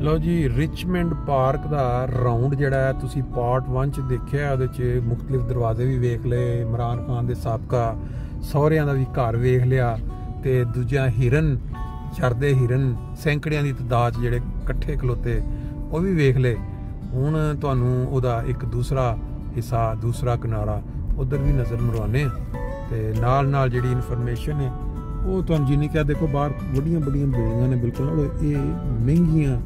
लो जी Richmond park का round जिहड़ा है तुसी पार्ट 1 च देखिया, उहदे च मुख्तलिफ दरवाजे भी वेख ले, इमरान खान दे साबका सौहरियां दा भी घर वेख लिया, ते दूजा हिरन चरदे हिरन सैंकड़ियां दी तादाद जिहड़े कट्ठे खलोते वो भी वेख ले। हुण तुहानूं ओहदा एक दूसरा हिस्सा दूसरा किनारा उधर भी नज़र मरवाने ते नाल नाल जिहड़ी इनफॉर्मेशन है वो तुहानूं जिन्नी क्या देखो बाहर बड़ियां बड़ियां बिल्डिंगां ने, बिल्कुल ये महंगियां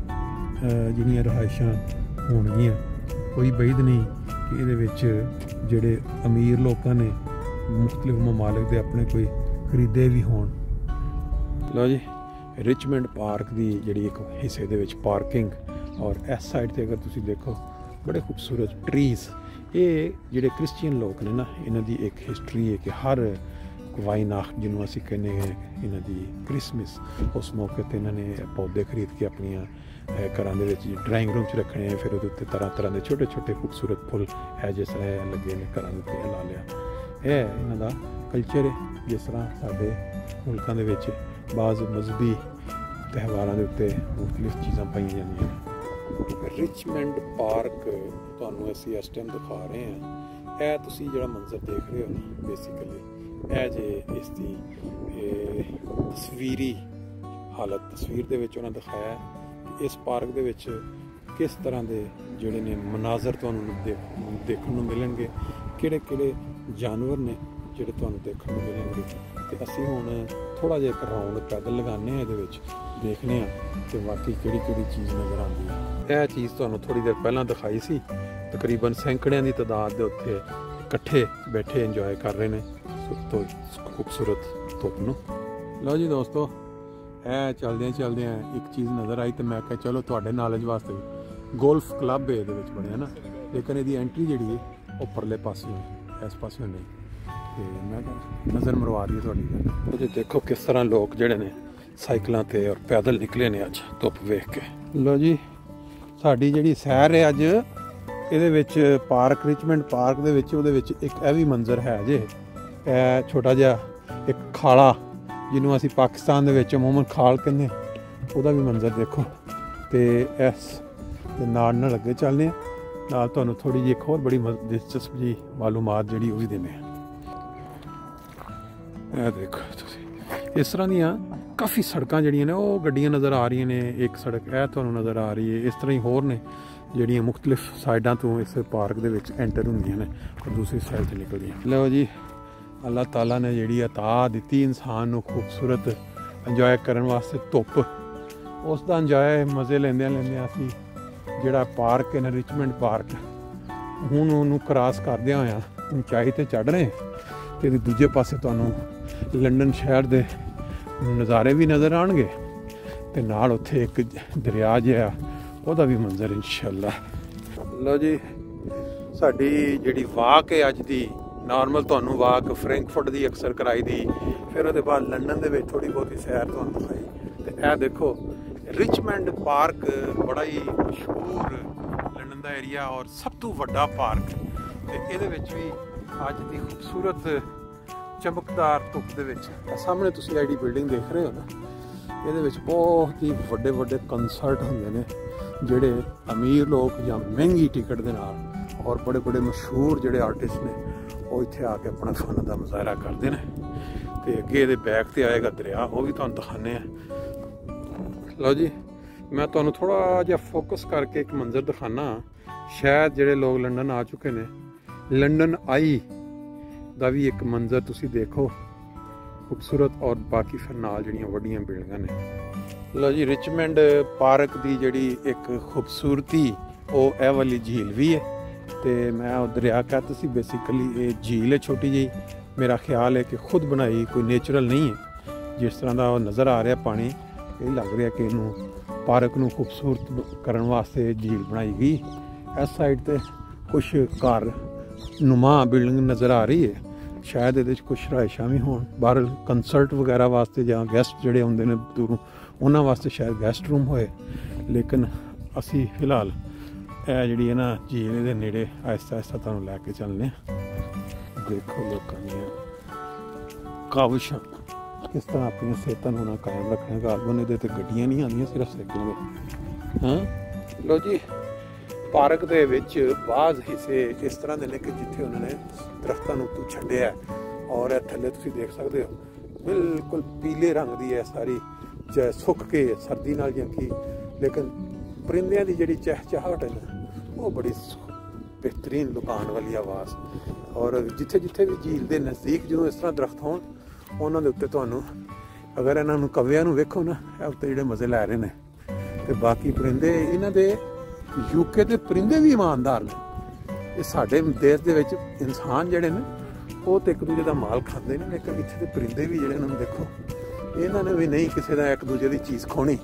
जिहड़ियां रहायशां होणगियां, कोई बईद नहीं कि इहदे विच जिहड़े अमीर लोकां ने मुख्तलिफ ममालिक दे अपने कोई खरीदे भी होण। लो जी रिचमंड पार्क की जिहड़ी एक हिस्से दे विच पार्किंग, और इस साइड से अगर तुसीं देखो बड़े खूबसूरत ट्रीज़, ये जिहड़े क्रिश्चियन लोग ने ना, इन्हां दी एक हिस्टरी है कि हर वाइनाख जिन्होंने असीं कहने इन्हां दी क्रिसमस, उस मौके पर इन्होंने पौधे खरीद के अपनियां घरां दे विच ड्राइंग रूम च रखने, फिर उहदे उत्ते तरह तरह के छोटे छोटे खूबसूरत फुल है जिस तरह लगे ने घरां दे उत्ते ला लिया। यह इन्हां दा कल्चर है, जिस तरह साडे मुल्कां दे विच बाज़ मजहबी त्यौहारां दे उत्ते मुख्तलिफ चीज़ां पाईयां जांदियां। रिचमंड पार्क तुहानूं असीं इस टाइम दिखा रहे हैं। यह तुसीं जिहड़ा मंजर देख रहे हो ना, बेसिकली यह जे इसकी तस्वीरी हालत तस्वीर दे विच उन्हां दिखाया है कि इस पार्क दे विच किस तरह के जिहड़े ने मनाजर तुहानूं देखण नूं मिलणगे, किहड़े जानवर ने जिहड़े तुहानूं देखण नूं मिलणगे। ते असीं हुण थोड़ा जिहा एक राउंड पैदल लगाने इहदे विच, देखने कि वाकई किहड़ी चीज़ नज़र आती है। यह चीज़ तुहानूं थोड़ी देर पहलां दिखाई सी, तकरीबन सैकड़ियां की तादाद दे उत्थे इकट्ठे बैठे इंजॉय कर रहे हैं तो खूबसूरत धुप नूं। लो जी दोस्तों, चलदे चलदे एक चीज़ नज़र आई तो मैं कहा चलो तुहाडे नॉलेज वास्ते भी गोल्फ क्लब है इहदे विच बनिया ना, लेकिन इहदी एंट्री जिहड़ी है वो परले पासों इस पासों नहीं, तो मैं नज़र मरवा रही है तुहाडी। तो देखो किस तरह लोग जिहड़े ने साइकिलों ते और पैदल निकले ने अज धुप वेख के। लो जी साडी जिहड़ी सैर है अज इहदे विच पार्क रिचमंड पार्क दे विच उहदे विच एक यह भी मंजर है जे, छोटा जिहा एक खाला जिन्हों असीं पाकिस्तान दे विच अमूमन खाल कहने, उहदा भी मंजर देखो। तो इस नाल नाल अगे चलने नाल तुहानूं थोड़ी जी एक होर बड़ी दिलचस्प जी मालूमात जिहड़ी वो भी देने। देखो तुसीं इस तरह दियां काफ़ी सड़कां जिहड़ियां ने वो गड्डियां नज़र आ रही ने, एक सड़क है तुहानूं नज़र आ रही है, इस तरह ही होर ने जिहड़ियां मुख्तलिफ साइडां तो इस पार्क दे विच एंटर हुंदियां ने और दूसरी साइड ते निकलदियां। लो जी अल्लाह ताला ने जिहड़ी अता दित्ती इंसान नूं खूबसूरत इंजॉय करन वास्ते धुप, उसका इंजॉय मज़े लैंदे असीं जिहड़ा पार्क है ना रिचमंड पार्क, हुण उहनूं क्रॉस करदियां होइआं ऊंचाई ते चढ़ रहे ते दूजे पासे तुहानूं लंडन शहर दे नज़ारे भी नज़र आउणगे ते नाल उत्थे एक दरिया जिहा ਉਹਦਾ भी मंजर इंशाअल्लाह। लो जी साडी जिहड़ी वाक है अज दी नॉर्मल तुहानूं वाक फ्रैंकफर्ट दी अक्सर कराई दी, फिर उसके बाद लंडन दे विच थोड़ी बहुती सैर तुहानूं दिखाई, ते यह देखो रिचमंड पार्क बड़ा ही मशहूर लंडन दा एरिया और सब तो वड्डा पार्क, ते इहदे विच भी अज दी खूबसूरत चमकदार धुप दे विच सामने तुसीं आईडी बिल्डिंग देख रहे हो ना, इहदे विच बहुत ही वड्डे वड्डे कंसर्ट हुंदे ने जिहड़े अमीर लोग या महंगी टिकट दे नाल और बड़े बड़े मशहूर जिहड़े आर्टिस्ट ने वो इत्थे आके अपना फन का मुजाहरा करते हैं। तो अगे ये बैक ते आएगा दरिया, वो भी तुहानूं दिखाने हैं। लो जी मैं तुहानूं थोड़ा जिहा फोकस करके एक मंजर दिखाना, शायद जिहड़े लोग लंडन आ चुके ने लंडन आई दा भी एक मंजर तुसीं देखो खूबसूरत, और बाकी फिर नाल जिहड़ियां वड्डियां बिल्डिंगां ने। लो जी रिचमंड पार्क की जिहड़ी एक खूबसूरती वो यह वाली झील भी है, तो मैं वो दरिया कहता सी बेसिकली ये झील है छोटी जी, मेरा ख्याल है कि खुद बनाई कोई नेचुरल नहीं है। जिस तरह का नज़र आ रहा पानी, ये लग रहा कि इनू पार्क नू खूबसूरत करने वास्ते झील बनाई गई। इस साइड ते कुछ घर नुमा बिल्डिंग नज़र आ रही है, शायद ये कुछ रहायशां भी होण, बाहर कंसर्ट वगैरह वास्ते या गैसट जिहड़े आउंदे ने दूरों उन्हां वास्ते शायद गैसट रूम होए, लेकिन असी फिलहाल यह जिहड़ी है ना झील दे नेड़े आहिस्ता आहिस्ता तुहानूं लैके चलने। देखो लोकां दीयां काविशां किस तरह अपनी सेहतां नूं कायम रखने का, गड्डियां नहीं आंदियां सिर्फ साइकिल। ਹਾਂ ਲੋ ਜੀ, ਪਾਰਕ ਦੇ ਵਿੱਚ ਬਾਜ਼ ਹਿੱਸੇ ਇਸ ਤਰ੍ਹਾਂ ਦੇ ਨੇ ਕਿ ਜਿੱਥੇ ਉਹਨਾਂ ਨੇ ਦਰਖਤਾਂ ਨੂੰ ਉੱਤੋਂ ਛੱਡਿਆ, ਔਰ ਇਹ ਥੱਲੇ ਤੁਸੀਂ ਦੇਖ ਸਕਦੇ ਹੋ ਬਿਲਕੁਲ ਪੀਲੇ ਰੰਗ ਦੀ ਹੈ ਸਾਰੀ, ਚਾਹੇ ਸੁੱਕ ਕੇ ਸਰਦੀ ਨਾਲ ਜੰਗੀ, ਲੇਕਿਨ ਪਰਿੰਦਿਆਂ ਦੀ ਜਿਹੜੀ ਚਹਿਚਹਾਹਟ ਹੈ ਨਾ ਉਹ ਬੜੀ ਬਿਹਤਰੀਨ ਲੁਕਾਉਣ ਵਾਲੀ ਆਵਾਜ਼। ਔਰ ਜਿੱਥੇ ਜਿੱਥੇ ਵੀ ਝੀਲ ਦੇ ਨਜ਼ਦੀਕ ਜਦੋਂ ਇਸ ਤਰ੍ਹਾਂ ਦਰਖਤ ਹੋਣ, ਉਹਨਾਂ ਦੇ ਉੱਤੇ ਤੁਹਾਨੂੰ ਅਗਰ ਇਹਨਾਂ ਨੂੰ ਕਵਿਆਂ ਨੂੰ ਵੇਖੋ ਨਾ, ਇਹ ਉੱਤੇ ਜਿਹੜੇ ਮਜ਼ੇ ਲੈ ਰਹੇ ਨੇ। ਤੇ ਬਾਕੀ ਪਰਿੰਦੇ, ਇਹਨਾਂ ਦੇ ਯੂਕੇ ਦੇ ਪਰਿੰਦੇ ਵੀ ਇਮਾਨਦਾਰ ਨੇ। ਇਹ ਸਾਡੇ ਦੇਸ਼ ਦੇ ਵਿੱਚ ਇਨਸਾਨ ਜਿਹੜੇ ਨੇ ਉਹ ਤੇ ਇੱਕ ਦੂਜੇ ਦਾ ਮਾਲ ਖਾਂਦੇ ਨੇ, ਲੇਕਿਨ ਇੱਥੇ ਦੇ ਪਰਿੰਦੇ ਵੀ ਜਿਹੜੇ ਇਹਨਾਂ ਨੂੰ ਦੇਖੋ, ਇਹਨਾਂ ਨੇ ਵੀ ਨਹੀਂ ਕਿਸੇ ਦਾ ਇੱਕ ਦੂਜੇ ਦੀ ਚੀਜ਼ ਖੋਣੀ,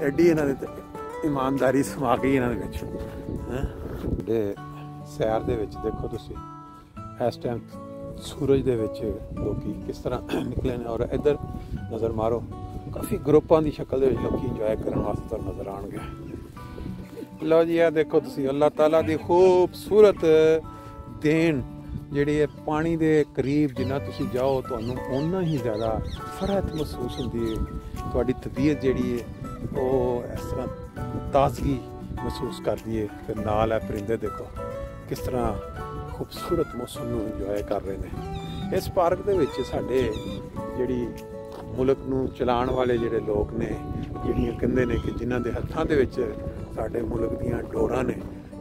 ਐਡੀ ਇਹਨਾਂ ਦੇ ਇਮਾਨਦਾਰੀ ਸਮਾ ਗਈ ਇਹਨਾਂ ਦੇ ਵਿੱਚ। ਤੇ ਸੈਰ ਦੇ ਵਿੱਚ ਦੇਖੋ ਤੁਸੀਂ ਇਸ ਟਾਈਮ ਸੂਰਜ ਦੇ ਵਿੱਚ ਲੋਕੀ ਕਿਸ ਤਰ੍ਹਾਂ ਨਿਕਲੇ ਨੇ, ਔਰ ਇੱਧਰ ਨਜ਼ਰ ਮਾਰੋ, ਕਾਫੀ ਗਰੁੱਪਾਂ ਦੀ ਸ਼ਕਲ ਦੇ ਵਿੱਚ ਲੋਕੀ ਇੰਜੋਏ ਕਰਨ ਵਾਸਤੇ ਤੁਹਾਨੂੰ ਨਜ਼ਰ ਆਉਣਗੇ। ਲਓ ਜੀ, ਇਹ ਦੇਖੋ ਤੁਸੀਂ ਅੱਲਾਹ ਤਾਲਾ ਦੀ ਖੂਬਸੂਰਤ ਦੇਣ ਜਿਹੜੀ ਹੈ। ਪਾਣੀ ਦੇ ਕਰੀਬ ਜਿੰਨਾ ਤੁਸੀਂ ਜਾਓ ਤੁਹਾਨੂੰ ਓਨਾ ਹੀ ਜ਼ਿਆਦਾ ਫਰਹਤ ਮਹਿਸੂਸ ਹੁੰਦੀ ਹੈ, ਤੁਹਾਡੀ ਤਬੀਅਤ ਜਿਹੜੀ ਹੈ ਉਹ ਇਸ ਤਰ੍ਹਾਂ ਤਾਜ਼ਗੀ ਮਹਿਸੂਸ ਕਰਦੀ ਹੈ। ਫਿਰ ਨਾਲ ਹੈ ਪਰਿੰਦੇ ਦੇਖੋ ਕਿਸ ਤਰ੍ਹਾਂ ਖੂਬਸੂਰਤ ਮੌਸਮ ਨੂੰ ਇੰਜੋਏ ਕਰ ਰਹੇ ਨੇ। ਇਸ ਪਾਰਕ ਦੇ ਵਿੱਚ ਸਾਡੇ ਜਿਹੜੀ ਮੁਲਕ ਨੂੰ ਚਲਾਉਣ ਵਾਲੇ ਜਿਹੜੇ ਲੋਕ ਨੇ, ਜਿਹੜੀਆਂ ਕਹਿੰਦੇ ਨੇ ਕਿ ਜਿਨ੍ਹਾਂ ਦੇ ਹੱਥਾਂ ਦੇ ਵਿੱਚ ਸਾਡੇ ਮੁਲਕ ਦੀਆਂ ਡੋਰਾਂ ਨੇ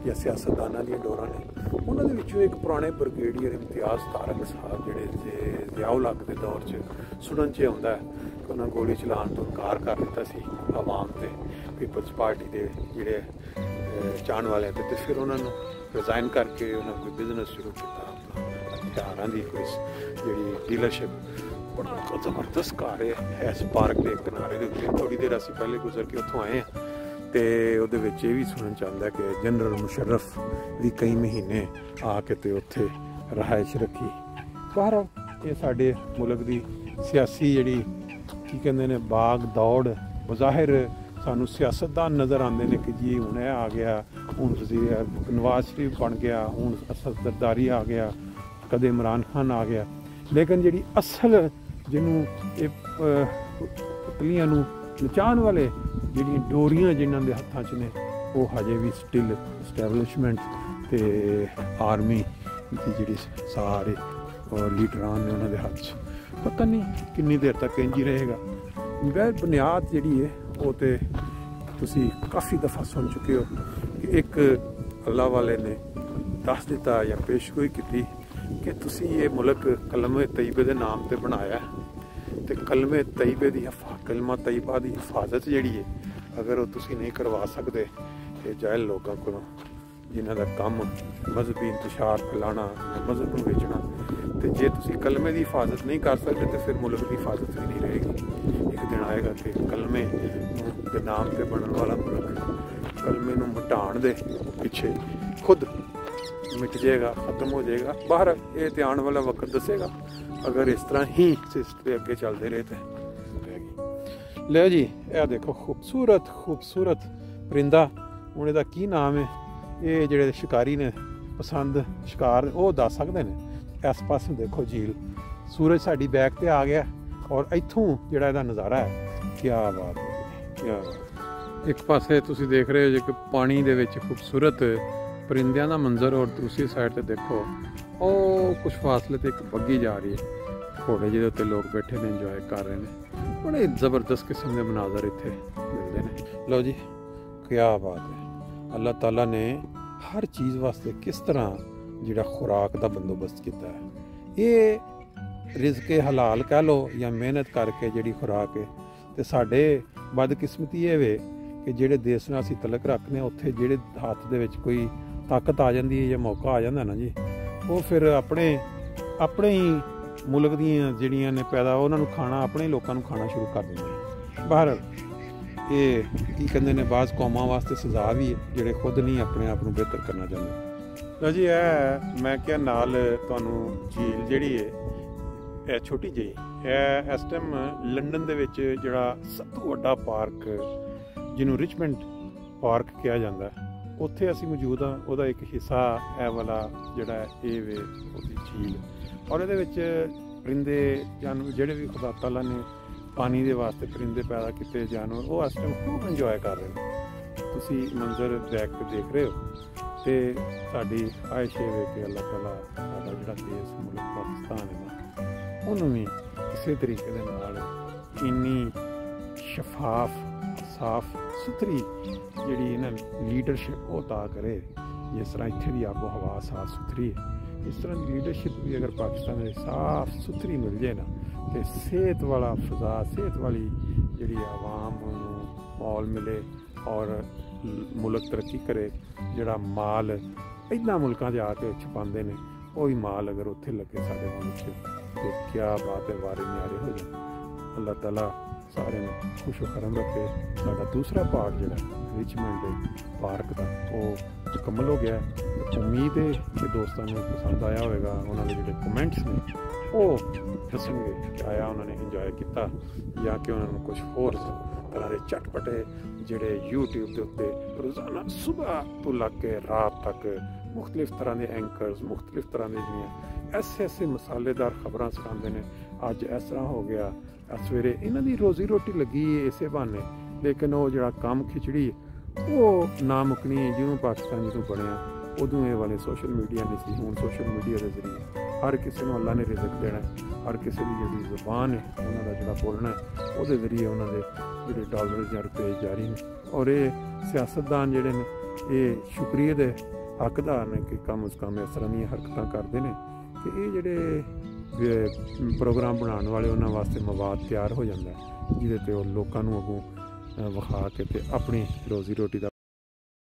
ਜਾਂ ਸਿਆਸਤਦਾਨਾਂ ਦੀਆਂ ਡੋਰਾਂ ਨੇ, ਉਹਨਾਂ ਦੇ ਵਿੱਚੋਂ ਇੱਕ ਪੁਰਾਣੇ ਬ੍ਰਿਗੇਡੀਅਰ ਇਮਤਿਆਜ਼ ਤਾਰਕ ਸਾਹਿਬ ਜਿਹੜੇ ਜ਼ਿਆਉਲ ਹੱਕ ਦੇ ਦੌਰ 'ਚ ਸੁਣਨ 'ਚ ਆਉਂਦਾ ਕਿ ਉਹਨਾਂ ਗੋਲੀ ਚਲਾਉਣ ਤੋਂ ਇਨਕਾਰ ਕਰ ਦਿੱਤਾ ਸੀ ਆਵਾਮ ਤੇ ਪੀਪਲਸ ਪਾਰਟੀ ਦੇ ਜਿਹੜੇ ਚਾਹਣ ਵਾਲੇ ਤੇ ਫਿਰ ਉਹਨਾਂ ਨੂੰ ਰਿਜ਼ਾਈਨ ਕਰਕੇ ਉਹਨਾਂ ਕੋਈ ਬਿਜ਼ਨਸ ਸ਼ੁਰੂ ਕੀਤਾ, ਹਥਿਆਰਾਂ ਦੀ ਕੋਈ ਜਿਹੜੀ ਡੀਲਰਸ਼ਿਪ। ਬੜਾ ਜ਼ਬਰਦਸਤ ਘਰ ਹੈ ਇਸ ਪਾਰਕ ਦੇ ਕਿਨਾਰੇ ਦੇ ਉੱਤੇ। ਥੋੜ੍ਹੀ ਦੇਰ ਅਸੀਂ ਪਹਿਲੇ ਗੁਜ਼ਰ ਕੇ ਉੱਥੋਂ ਆਏ ਹਾਂ ਤੇ ਉਹਦੇ ਵਿੱਚ ਇਹ ਵੀ ਸੁਣਨ ਚ ਆਉਂਦਾ ਕਿ ਜਨਰਲ ਮੁਸ਼ਰਫ ਵੀ ਕਈ ਮਹੀਨੇ ਆ ਕੇ ਤੇ ਉੱਥੇ ਰਹਾਇਸ਼ ਰੱਖੀ। ਪਰ ਇਹ ਸਾਡੇ ਮੁਲਕ ਦੀ ਸਿਆਸੀ ਜਿਹੜੀ ਕੀ ਕਹਿੰਦੇ ਨੇ ਬਾਗ ਦੌੜ, ਬਜ਼ਾਹਿਰ ਸਾਨੂੰ ਸਿਆਸਤਦਾਨ ਨਜ਼ਰ ਆਉਂਦੇ ਨੇ ਕਿ ਜੀ ਹੁਣ ਇਹ ਆ ਗਿਆ, ਹੁਣ ਵਜ਼ੀਰ ਨਵਾਜ਼ ਸ਼ਰੀਫ ਬਣ ਗਿਆ, ਹੁਣ ਅਸਦ ਜ਼ਰਦਾਰੀ ਆ ਗਿਆ, ਕਦੇ ਇਮਰਾਨ ਖਾਨ ਆ ਗਿਆ, ਲੇਕਿਨ ਜਿਹੜੀ ਅਸਲ ਜਿਹਨੂੰ ਇਹ ਪੁਤਲੀਆਂ ਨੂੰ ਨਚਾਉਣ ਵਾਲੇ ਜਿਹੜੀਆਂ ਡੋਰੀਆਂ ਜਿਨ੍ਹਾਂ ਦੇ ਹੱਥਾਂ 'ਚ ਨੇ, ਉਹ ਹਜੇ ਵੀ ਸਟਿਲ ਸਟੈਬਲਿਸ਼ਮੈਂਟ ਤੇ ਆਰਮੀ ਦੀ ਜਿਹੜੀ ਸਾਰੇ ਲੀਡਰਾਂ ਨੇ ਉਹਨਾਂ ਦੇ ਹੱਥ 'ਚ। ਪਤਾ ਨਹੀਂ ਕਿੰਨੀ ਦੇਰ ਤੱਕ ਇੰਝ ਹੀ ਰਹੇਗਾ। ਬੁਨਿਆਦ ਜਿਹੜੀ ਹੈ ਉਹ ਤੇ ਤੁਸੀਂ ਕਾਫੀ ਦਫਾ ਸੁਣ ਚੁੱਕੇ ਹੋ ਕਿ ਇੱਕ ਅੱਲਾ ਵਾਲੇ ਨੇ ਦੱਸ ਦਿੱਤਾ ਜਾਂ ਪੇਸ਼ਗੋਈ ਕੀਤੀ ਕਿ ਤੁਸੀਂ ਇਹ ਮੁਲਕ ਕਲਮੇ ਤਈਬੇ ਦੇ ਨਾਮ ਤੇ ਬਣਾਇਆ, ਤੇ ਕਲਮੇ ਤਈਬੇ ਦੀ ਕਲਮਾ ਤਈਬਾ ਦੀ ਹਿਫਾਜ਼ਤ ਜਿਹੜੀ ਹੈ ਅਗਰ ਉਹ ਤੁਸੀਂ ਨਹੀਂ ਕਰਵਾ ਸਕਦੇ ਇਹ ਜਾਇਲ ਲੋਕਾਂ ਕੋਲੋਂ, ਜਿਨ੍ਹਾਂ ਦਾ ਕੰਮ ਮਜ਼ਹਬੀ ਇੰਤਸ਼ਾਰ ਫੈਲਾਉਣਾ, ਮਜ਼ਹਬ ਨੂੰ ਵੇਚਣਾ, ਤੇ ਜੇ ਤੁਸੀਂ ਕਲਮੇ ਦੀ ਹਿਫਾਜ਼ਤ ਨਹੀਂ ਕਰ ਸਕਦੇ ਤੇ ਫਿਰ ਮੁਲਕ ਦੀ ਹਿਫਾਜ਼ਤ ਵੀ ਨਹੀਂ ਰਹੇਗੀ। ਇੱਕ ਦਿਨ ਆਏਗਾ ਕਿ ਕਲਮੇ ਦੇ ਨਾਮ ਤੇ ਬਣਨ ਵਾਲਾ ਮੁਲਕ ਕਲਮੇ ਨੂੰ ਮਿਟਾਉਣ ਦੇ ਪਿੱਛੇ ਖੁਦ ਮਿਟ ਜਾਏਗਾ, ਖਤਮ ਹੋ ਜਾਏਗਾ। ਬਾਹਰ ਇਹ ਤੇ ਆਉਣ ਵਾਲਾ ਵਕਤ ਦੱਸੇਗਾ। ਅਗਰ ਇਸ ਤਰ੍ਹਾਂ ਹੀ ਸਿਸਟਮ ਅੱਗੇ ਚੱਲਦੇ ਰਹੇ ਤੇ ਲੈ ਜੀ, ਇਹ ਦੇਖੋ ਖੂਬਸੂਰਤ ਖੂਬਸੂਰਤ ਪਰਿੰਦਾ। ਹੁਣ ਇਹਦਾ ਕੀ ਨਾਮ ਹੈ, ਇਹ ਜਿਹੜੇ ਸ਼ਿਕਾਰੀ ਨੇ ਪਸੰਦ ਸ਼ਿਕਾਰ ਉਹ ਦੱਸ ਸਕਦੇ ਨੇ। ਇਸ ਪਾਸੇ ਦੇਖੋ ਝੀਲ, ਸੂਰਜ ਸਾਡੀ ਬੈਕ ਤੇ ਆ ਗਿਆ ਔਰ ਇੱਥੋਂ ਜਿਹੜਾ ਇਹਦਾ ਨਜ਼ਾਰਾ ਹੈ, ਕੀ ਬਾਤ ਹੈ, ਕੀ ਬਾਤ। ਇੱਕ ਪਾਸੇ ਤੁਸੀਂ ਦੇਖ ਰਹੇ ਹੋ ਜੇ ਕਿ ਪਾਣੀ ਦੇ ਵਿੱਚ ਖੂਬਸੂਰਤ ਪਰਿੰਦਿਆਂ ਦਾ ਮੰਜ਼ਰ, ਔਰ ਦੂਸਰੀ ਸਾਈਡ ਤੇ ਦੇਖੋ ਉਹ ਕੁਝ ਫਾਸਲੇ ਤੇ ਇੱਕ ਬੱਗੀ ਜਾ ਰਹੀ ਹੈ, ਘੋੜੇ ਜਿਹਦੇ ਉੱਤੇ ਲੋਕ ਬੈਠੇ ਨੇ, ਇੰਜੋਏ ਕਰ ਰਹੇ ਨੇ। ਬੜੇ ਜ਼ਬਰਦਸਤ ਕਿਸਮ ਦੇ ਮਨਾਜ਼ਰ ਇੱਥੇ ਮਿਲਦੇ ਨੇ। ਲਓ ਜੀ, ਕੀ ਬਾਤ ਹੈ। ਅੱਲਾਹ ਤਾਲਾ ਨੇ ਹਰ ਚੀਜ਼ ਵਾਸਤੇ ਕਿਸ ਤਰ੍ਹਾਂ ਜਿਹੜਾ ਖੁਰਾਕ ਦਾ ਬੰਦੋਬਸਤ ਕੀਤਾ ਹੈ। ਇਹ ਰਿਜ਼ਕੇ ਹਲਾਲ ਕਹਿ ਲਓ ਜਾਂ ਮਿਹਨਤ ਕਰਕੇ ਜਿਹੜੀ ਖੁਰਾਕ ਹੈ। ਤੇ ਸਾਡੇ ਬਦਕਿਸਮਤੀ ਇਹ ਵੇ ਕਿ ਜਿਹੜੇ ਦੇਸ਼ ਨਾਲ ਅਸੀਂ ਤਲਕ ਰੱਖਦੇ ਹਾਂ ਉੱਥੇ ਜਿਹੜੇ ਹੱਥ ਦੇ ਵਿੱਚ ਕੋਈ ਤਾਕਤ ਆ ਜਾਂਦੀ ਹੈ ਜਾਂ ਮੌਕਾ ਆ ਜਾਂਦਾ ਨਾ ਜੀ, ਉਹ ਫਿਰ ਆਪਣੇ ਹੀ ਮੁਲਕ ਦੀਆਂ ਜਿਹੜੀਆਂ ਨੇ ਪੈਦਾ ਉਹਨਾਂ ਨੂੰ ਖਾਣਾ, ਆਪਣੇ ਲੋਕਾਂ ਨੂੰ ਖਾਣਾ ਸ਼ੁਰੂ ਕਰ ਦਿੰਦੇ ਨੇ। ਬਾਹਰ ਇਹ ਕੀ ਕਹਿੰਦੇ ਨੇ, ਬਾਜ਼ ਕੌਮਾਂ ਵਾਸਤੇ ਸਜ਼ਾ ਵੀ ਹੈ ਜਿਹੜੇ ਖੁਦ ਨਹੀਂ ਆਪਣੇ ਆਪ ਨੂੰ ਬਿਹਤਰ ਕਰਨਾ ਚਾਹੁੰਦੇ। ਲਓ ਜੀ, ਇਹ ਮੈਂ ਕਿਹਾ ਨਾਲ ਤੁਹਾਨੂੰ ਝੀਲ ਜਿਹੜੀ ਹੈ ਇਹ ਛੋਟੀ ਜਿਹੀ ਇਹ ਇਸ ਟਾਈਮ ਲੰਡਨ ਦੇ ਵਿੱਚ ਜਿਹੜਾ ਸਭ ਤੋਂ ਵੱਡਾ ਪਾਰਕ ਜਿਹਨੂੰ ਰਿਚਮੰਡ ਪਾਰਕ ਕਿਹਾ ਜਾਂਦਾ, ਉੱਥੇ ਅਸੀਂ ਮੌਜੂਦ ਹਾਂ। ਉਹਦਾ ਇੱਕ ਹਿੱਸਾ ਇਹ ਵਾਲਾ ਜਿਹੜਾ ਇਹ ਵੇ ਉਹਦੀ ਝੀਲ, ਔਰ ਇਹਦੇ ਵਿੱਚ ਪਰਿੰਦੇ ਜਾਨਵਰ ਜਿਹੜੇ ਵੀ ਖੁਦਾ ਤਾਲਾ ਨੇ ਪਾਣੀ ਦੇ ਵਾਸਤੇ ਪਰਿੰਦੇ ਪੈਦਾ ਕੀਤੇ ਜਾਨਵਰ, ਉਹ ਇਸ ਟਾਈਮ ਖੂਬ ਇੰਜੋਏ ਕਰ ਰਹੇ ਨੇ। ਤੁਸੀਂ ਮੰਜ਼ਰ ਬੈਕ ਤੇ ਦੇਖ ਰਹੇ ਹੋ ਤੇ ਸਾਡੀ ਆਇਸ਼ ਵੇ ਕਿ ਅੱਲਾਹ ਤਾਲਾ ਸਾਡਾ ਜਿਹੜਾ ਦੇਸ਼ ਮੁਲਕ ਪਾਕਿਸਤਾਨ ਹੈ ਨਾ ਉਹਨੂੰ ਵੀ ਕਿਸੇ ਤਰੀਕੇ ਦੇ ਨਾਲ ਇੰਨੀ ਸ਼ਫਾਫ ਸਾਫ ਸੁਥਰੀ ਜਿਹੜੀ ਇਹਨਾਂ ਲੀਡਰਸ਼ਿਪ ਉਹ ਤਾਂ ਕਰੇ ਜਿਸ ਤਰ੍ਹਾਂ ਇੱਥੇ ਦੀ ਆਬੋ ਹਵਾ ਸਾਫ ਸੁਥਰੀ ਹੈ। ਇਸ ਤਰ੍ਹਾਂ ਦੀ ਲੀਡਰਸ਼ਿਪ ਵੀ ਅਗਰ ਪਾਕਿਸਤਾਨ ਵਿੱਚ ਸਾਫ ਸੁਥਰੀ ਮਿਲ ਜਾਏ ਨਾ ਤੇ ਸਿਹਤ ਵਾਲਾ ਫਜ਼ਾ ਸਿਹਤ ਵਾਲੀ ਜਿਹੜੀ ਆਵਾਮ ਨੂੰ ਮਾਹੌਲ ਮਿਲੇ ਔਰ ਮੁਲਕ ਤਰੱਕੀ ਕਰੇ। ਜਿਹੜਾ ਮਾਲ ਇੱਦਾਂ ਮੁਲਕਾਂ 'ਚ ਆ ਕੇ ਛਪਾਉਂਦੇ ਨੇ ਉਹੀ ਮਾਲ ਅਗਰ ਉੱਥੇ ਲੱਗੇ ਸਾਡੇ ਮੁਲਕ 'ਚ ਤੇ ਕਿਆ ਬਾਤ ਹੈ, ਵਾਰੇ ਨਿਆਰੇ ਹੋ ਜਾਣ। ਅੱਲਾਹ ਤਾਲਾ ਸਾਰਿਆਂ ਨੂੰ ਖੁਸ਼ ਖਰਮ ਰੱਖੇ। ਸਾਡਾ ਦੂਸਰਾ ਪਾਰਟ ਜਿਹੜਾ ਰਿਚਮੰਡ ਪਾਰਕ ਦਾ ਉਹ ਮੁਕੰਮਲ ਹੋ ਗਿਆ। ਉਮੀਦ ਹੈ ਕਿ ਦੋਸਤਾਂ ਨੂੰ ਪਸੰਦ ਆਇਆ ਹੋਵੇਗਾ। ਉਹਨਾਂ ਦੇ ਜਿਹੜੇ ਕਮੈਂਟਸ ਨੇ ਉਹ ਦੱਸਣਗੇ ਕਿ ਆਇਆ ਉਹਨਾਂ ਨੇ ਇੰਜੋਏ ਕੀਤਾ ਜਾਂ ਕਿ ਉਹਨਾਂ ਨੂੰ ਕੁਝ ਹੋਰ ਤਰ੍ਹਾਂ ਦੇ ਚਟਪਟੇ ਜਿਹੜੇ YouTube ਦੇ ਉੱਤੇ ਰੋਜ਼ਾਨਾ ਸਵੇਰ ਤੋਂ ਲੱਗ ਕੇ ਰਾਤ ਤੱਕ ਮੁਖਤਲਿਫ ਤਰ੍ਹਾਂ ਦੇ ਐਂਕਰਸ ਮੁਖਤਲਿਫ ਤਰ੍ਹਾਂ ਦੇ ਜਿਹੜੀਆਂ ਐਸੇ ਮਸਾਲੇਦਾਰ ਖਬਰਾਂ ਸਿਖਾਉਂਦੇ ਨੇ। ਅੱਜ ਇਸ ਤਰ੍ਹਾਂ ਹੋ ਗਿਆ, ਸਵੇਰੇ ਇਹਨਾਂ ਦੀ ਰੋਜ਼ੀ ਰੋਟੀ ਲੱਗੀ ਹੈ ਇਸੇ ਬਹਾਨੇ, ਲੇਕਿਨ ਉਹ ਜਿਹੜਾ ਕੰਮ ਖਿਚੜੀ ਉਹ ਨਾ ਮੁੱਕਣੀ। ਜਿਉਂ ਪਾਕਿਸਤਾਨ ਜਦੋਂ ਬਣਿਆ ਉਦੋਂ ਇਹ ਵਾਲੇ ਸੋਸ਼ਲ ਮੀਡੀਆ ਨਹੀਂ ਸੀ। ਹੁਣ ਸੋਸ਼ਲ ਮੀਡੀਆ ਦੇ ਜ਼ਰੀਏ ਹਰ ਕਿਸੇ ਨੂੰ ਅੱਲਾ ਨੇ ਰਿਜ਼ਕ ਦੇਣਾ, ਹਰ ਕਿਸੇ ਦੀ ਜਿਹੜੀ ਜ਼ੁਬਾਨ ਹੈ ਉਹਨਾਂ ਦਾ ਜਿਹੜਾ ਬੋਲਣਾ ਹੈ ਉਹਦੇ ਜ਼ਰੀਏ ਉਹਨਾਂ ਦੇ ਜਿਹੜੇ ਡਾਲਰ ਜਾਂ ਰੁਪਏ ਜਾਰੀ ਨੇ। ਔਰ ਇਹ ਸਿਆਸਤਦਾਨ ਜਿਹੜੇ ਨੇ ਇਹ ਸ਼ੁਕਰੀਏ ਦੇ ਹੱਕਦਾਰ ਨੇ ਕਿ ਕਮ ਅਜ਼ ਕਮ ਇਸ ਤਰ੍ਹਾਂ ਦੀਆਂ ਹਰਕਤਾਂ ਕਰਦੇ ਨੇ ਕਿ ਇਹ ਜਿਹੜੇ ਪ੍ਰੋਗਰਾਮ ਬਣਾਉਣ ਵਾਲੇ ਉਹਨਾਂ ਵਾਸਤੇ ਮਵਾਦ ਤਿਆਰ ਹੋ ਜਾਂਦਾ ਜਿਹਦੇ 'ਤੇ ਉਹ ਲੋਕਾਂ ਨੂੰ ਅੱਗੋਂ ਵਿਖਾ ਕੇ ਤੇ ਆਪਣੀ ਰੋਜ਼ੀ ਰੋਟੀ ਦਾ